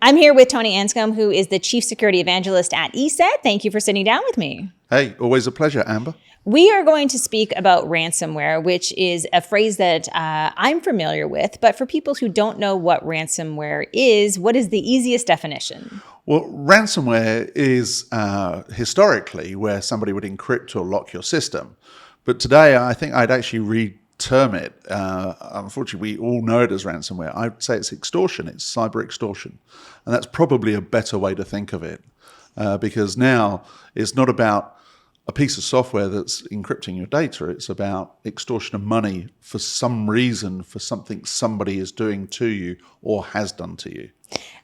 I'm here with Tony Anscombe, who is the Chief Security Evangelist at ESET. Thank you for sitting down with me. Hey, always a pleasure, Amber. We are going to speak about ransomware, which is a phrase that I'm familiar with. But for people who don't know what ransomware is, what is the easiest definition? Well, ransomware is historically where somebody would encrypt or lock your system. But today, I think I'd actually term it. Unfortunately, we all know it as ransomware. I'd say it's extortion. It's cyber extortion. And that's probably a better way to think of it because now it's not about a piece of software that's encrypting your data. It's about extortion of money for some reason, for something somebody is doing to you or has done to you.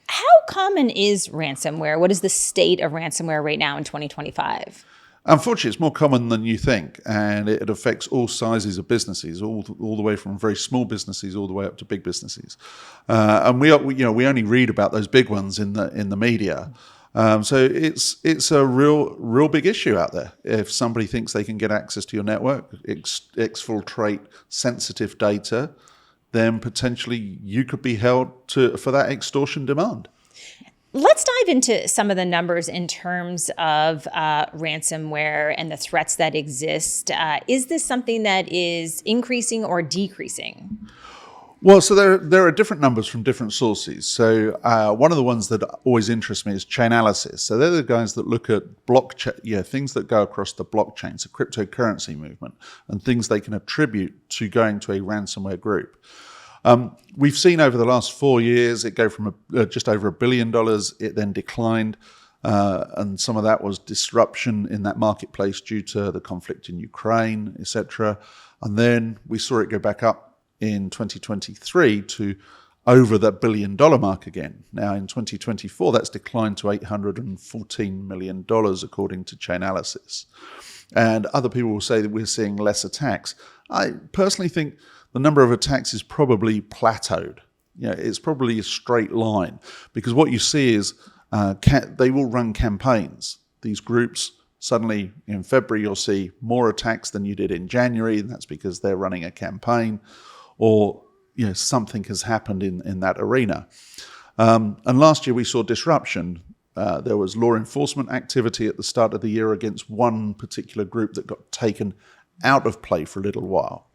How common is ransomware? What is the state of ransomware right now in 2025? Unfortunately, it's more common than you think, and it affects all sizes of businesses, all the way from very small businesses all the way up to big businesses. And we only read about those big ones in the media. So it's a real big issue out there. If somebody thinks they can get access to your network, exfiltrate sensitive data, then potentially you could be held for that extortion demand. Let's dive into some of the numbers in terms of ransomware and the threats that exist. Is this something that is increasing or decreasing? Well, so there are different numbers from different sources. So one of the ones that always interests me is Chainalysis. So they're the guys that look at blockchain, things that go across the blockchain, so cryptocurrency movement, and things they can attribute to going to a ransomware group. We've seen over the last 4 years it go from just over $1 billion. It then declined, and some of that was disruption in that marketplace due to the conflict in Ukraine, etc. And then we saw it go back up in 2023 to over that $1 billion mark again. Now in 2024, that's declined to $814 million, according to Chainalysis. And other people will say that we're seeing less attacks. I personally think the number of attacks is probably plateaued. It's probably a straight line because what you see is they will run campaigns. These groups, suddenly in February, you'll see more attacks than you did in January, and that's because they're running a campaign or something has happened in that arena. And last year we saw disruption. There was law enforcement activity at the start of the year against one particular group that got taken out of play for a little while.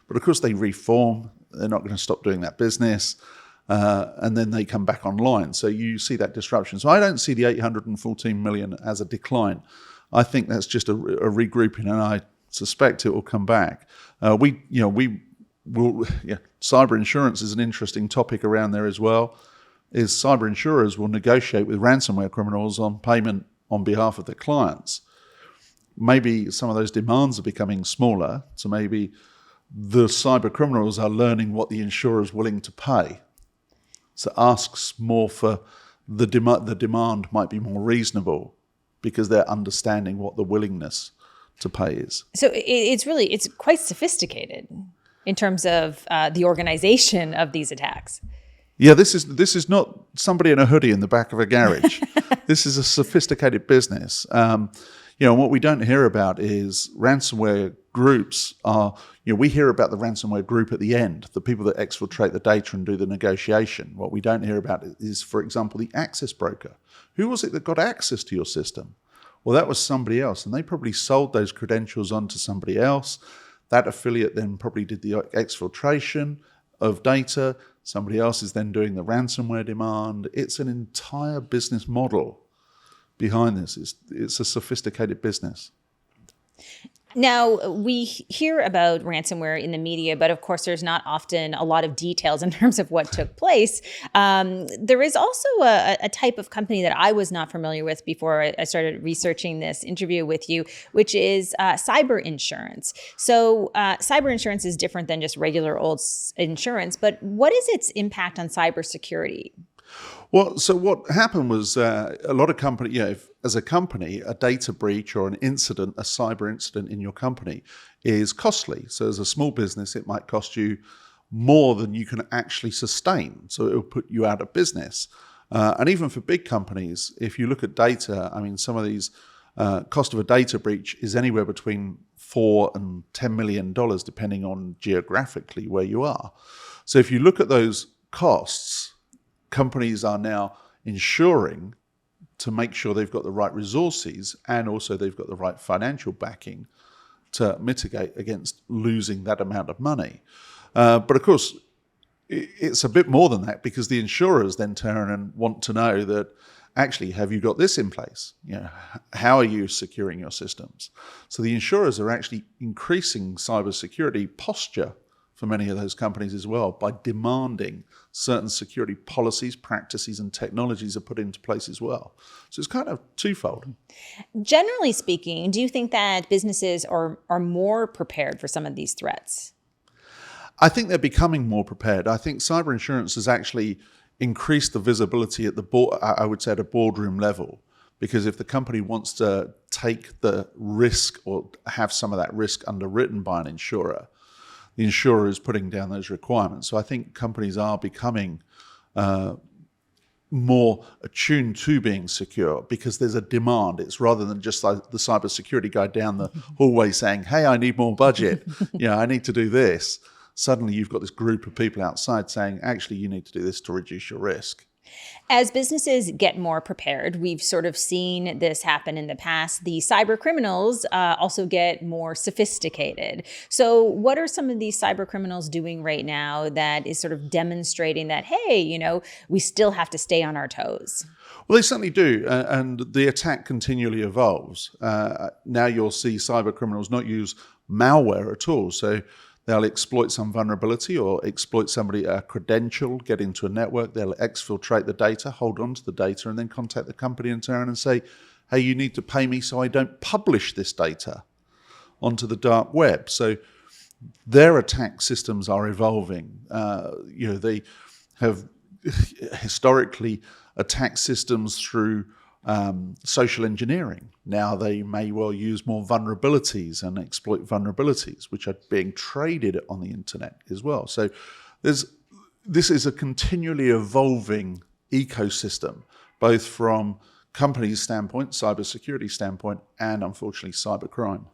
But of course they reform, they're not going to stop doing that business, and then they come back online. So you see that disruption. So I don't see the 814 million as a decline. I think that's just a regrouping, and I suspect it will come back. Cyber insurance is an interesting topic around there as well. Is cyber insurers will negotiate with ransomware criminals on payment on behalf of their clients. Maybe some of those demands are becoming smaller, so maybe the cyber criminals are learning what the insurer is willing to pay. So asks more for the demand might be more reasonable because they're understanding what the willingness to pay is. So it's quite sophisticated in terms of the organization of these attacks. Yeah, this is not somebody in a hoodie in the back of a garage. This is a sophisticated business. What we don't hear about is ransomware groups we hear about the ransomware group at the end, the people that exfiltrate the data and do the negotiation. What we don't hear about is, for example, the access broker. Who was it that got access to your system? Well, that was somebody else, and they probably sold those credentials on to somebody else. That affiliate then probably did the exfiltration of data. Somebody else is then doing the ransomware demand. It's an entire business model behind this. It's a sophisticated business. Now, we hear about ransomware in the media, but of course, there's not often a lot of details in terms of what took place. There is also a type of company that I was not familiar with before I started researching this interview with you, which is cyber insurance. So cyber insurance is different than just regular old insurance, but what is its impact on cybersecurity? Well, so what happened was a lot of companies, if as a company, a data breach or an incident, a cyber incident in your company is costly. So as a small business, it might cost you more than you can actually sustain. So it will put you out of business. And even for big companies, if you look at data, some of these cost of a data breach is anywhere between $4 and $10 million, depending on geographically where you are. So if you look at those costs, companies are now ensuring to make sure they've got the right resources and also they've got the right financial backing to mitigate against losing that amount of money. But of course, it's a bit more than that, because the insurers then turn and want to know that, actually, have you got this in place? How are you securing your systems? So the insurers are actually increasing cybersecurity posture for many of those companies as well by demanding certain security policies, practices, and technologies are put into place as well. So it's kind of twofold. Generally speaking, do you think that businesses are more prepared for some of these threats? I think they're becoming more prepared. I think cyber insurance has actually increased the visibility at the board, I would say at a boardroom level, because if the company wants to take the risk or have some of that risk underwritten by an insurer, the insurer is putting down those requirements. So I think companies are becoming more attuned to being secure because there's a demand. It's rather than just like the cybersecurity guy down the hallway saying, hey, I need more budget. I need to do this. Suddenly you've got this group of people outside saying, actually, you need to do this to reduce your risk. As businesses get more prepared, we've sort of seen this happen in the past. The cybercriminals also get more sophisticated. So what are some of these cybercriminals doing right now that is sort of demonstrating that, hey, we still have to stay on our toes? Well, they certainly do. And the attack continually evolves. Now you'll see cybercriminals not use malware at all. So they'll exploit some vulnerability or exploit a credential, get into a network. They'll exfiltrate the data, hold on to the data, and then contact the company in turn and say, hey, you need to pay me so I don't publish this data onto the dark web. So their attack systems are evolving. They have historically attacked systems through social engineering. Now they may well use more vulnerabilities and exploit vulnerabilities, which are being traded on the internet as well. So this is a continually evolving ecosystem, both from companies' standpoint, cybersecurity standpoint, and unfortunately cybercrime.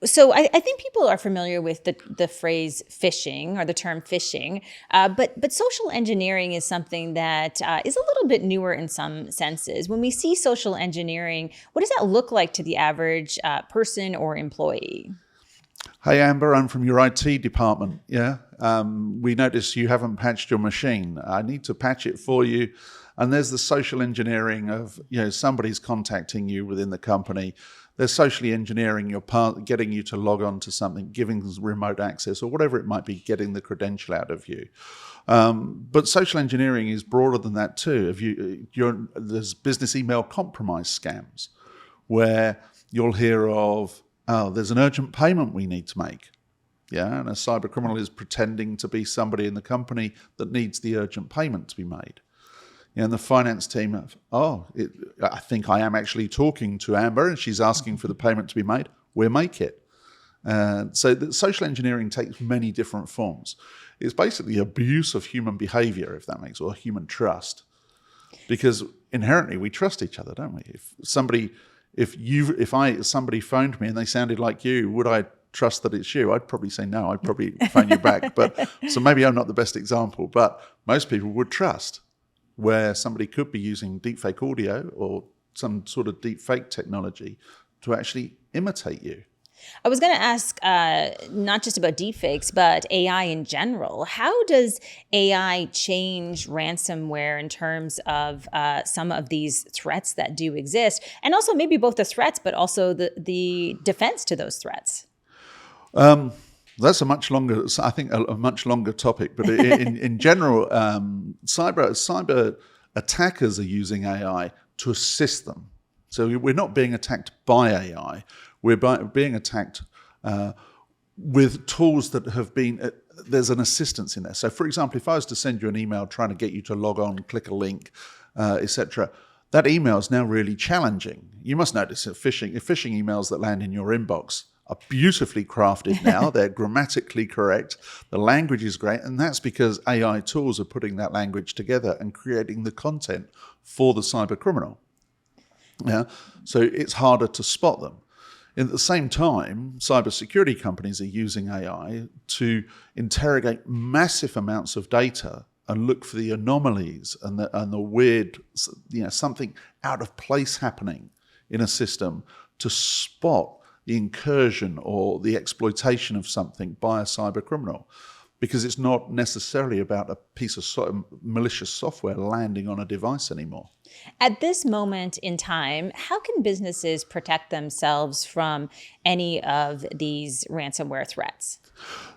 So I think people are familiar with the phrase phishing or the term phishing, but social engineering is something that is a little bit newer in some senses. When we see social engineering, what does that look like to the average person or employee? Hey, Amber, I'm from your IT department. We notice you haven't patched your machine. I need to patch it for you. And there's the social engineering of, somebody's contacting you within the company. They're socially engineering your part, getting you to log on to something, giving remote access or whatever it might be, getting the credential out of you. But social engineering is broader than that too. There's business email compromise scams where you'll hear of, there's an urgent payment we need to make. And a cyber criminal is pretending to be somebody in the company that needs the urgent payment to be made. And the finance team, I think I am actually talking to Amber and she's asking for the payment to be made. We'll make it. So the social engineering takes many different forms. It's basically abuse of human behavior, if that makes, or human trust. Because inherently we trust each other, don't we? If somebody phoned me and they sounded like you, would I trust that it's you? I'd probably say no. I'd probably phone you back. So maybe I'm not the best example, but most people would trust, where somebody could be using deepfake audio or some sort of deepfake technology to actually imitate you. I was going to ask not just about deepfakes, but AI in general. How does AI change ransomware in terms of some of these threats that do exist? And also maybe both the threats, but also the defense to those threats? That's a much longer topic. But in general, cyber attackers are using AI to assist them. So we're not being attacked by AI. We're being attacked with tools that have been, there's an assistance in there. So for example, if I was to send you an email trying to get you to log on, click a link, etc., that email is now really challenging. You must notice that phishing emails that land in your inbox are beautifully crafted now. They're grammatically correct. The language is great. And that's because AI tools are putting that language together and creating the content for the cyber criminal. So it's harder to spot them. At the same time, cybersecurity companies are using AI to interrogate massive amounts of data and look for the anomalies and the weird, something out of place happening in a system to spot the incursion or the exploitation of something by a cyber criminal. Because it's not necessarily about a piece of malicious software landing on a device anymore. At this moment in time, how can businesses protect themselves from any of these ransomware threats?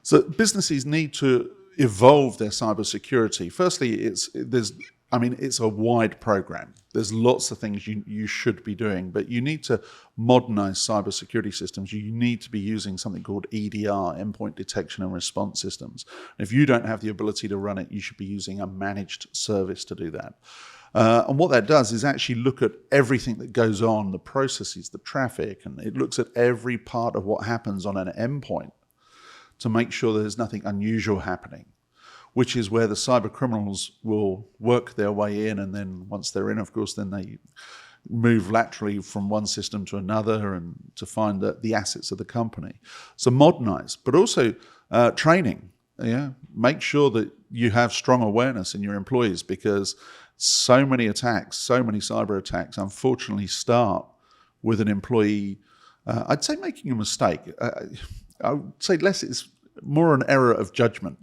So businesses need to evolve their cybersecurity. Firstly, it's a wide program. There's lots of things you should be doing, but you need to modernize cybersecurity systems. You need to be using something called EDR, endpoint detection and response systems. And if you don't have the ability to run it, you should be using a managed service to do that. And what that does is actually look at everything that goes on, the processes, the traffic, and it looks at every part of what happens on an endpoint to make sure there's nothing unusual happening, which is where the cyber criminals will work their way in. And then once they're in, of course, then they move laterally from one system to another and to find the assets of the company. So modernize, but also training. Yeah, make sure that you have strong awareness in your employees, because so many attacks, so many cyber attacks, unfortunately start with an employee, I'd say, making a mistake. I would say less, it's more an error of judgment.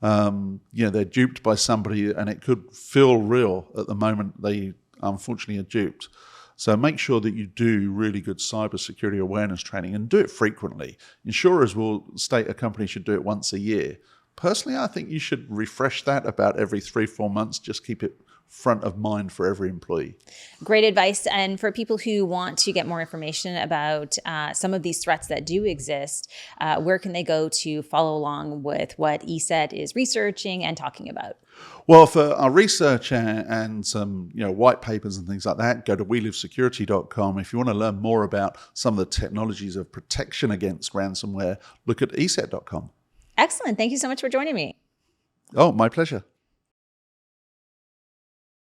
They're duped by somebody and it could feel real at the moment they unfortunately are duped. So make sure that you do really good cybersecurity awareness training and do it frequently. Insurers will state a company should do it once a year. Personally, I think you should refresh that about every 3-4 months. Just keep it front of mind for every employee. Great advice. And for people who want to get more information about some of these threats that do exist, where can they go to follow along with what ESET is researching and talking about? Well, for our research and some white papers and things like that, go to welivesecurity.com. If you want to learn more about some of the technologies of protection against ransomware, look at eset.com. Excellent. Thank you so much for joining me. Oh, my pleasure.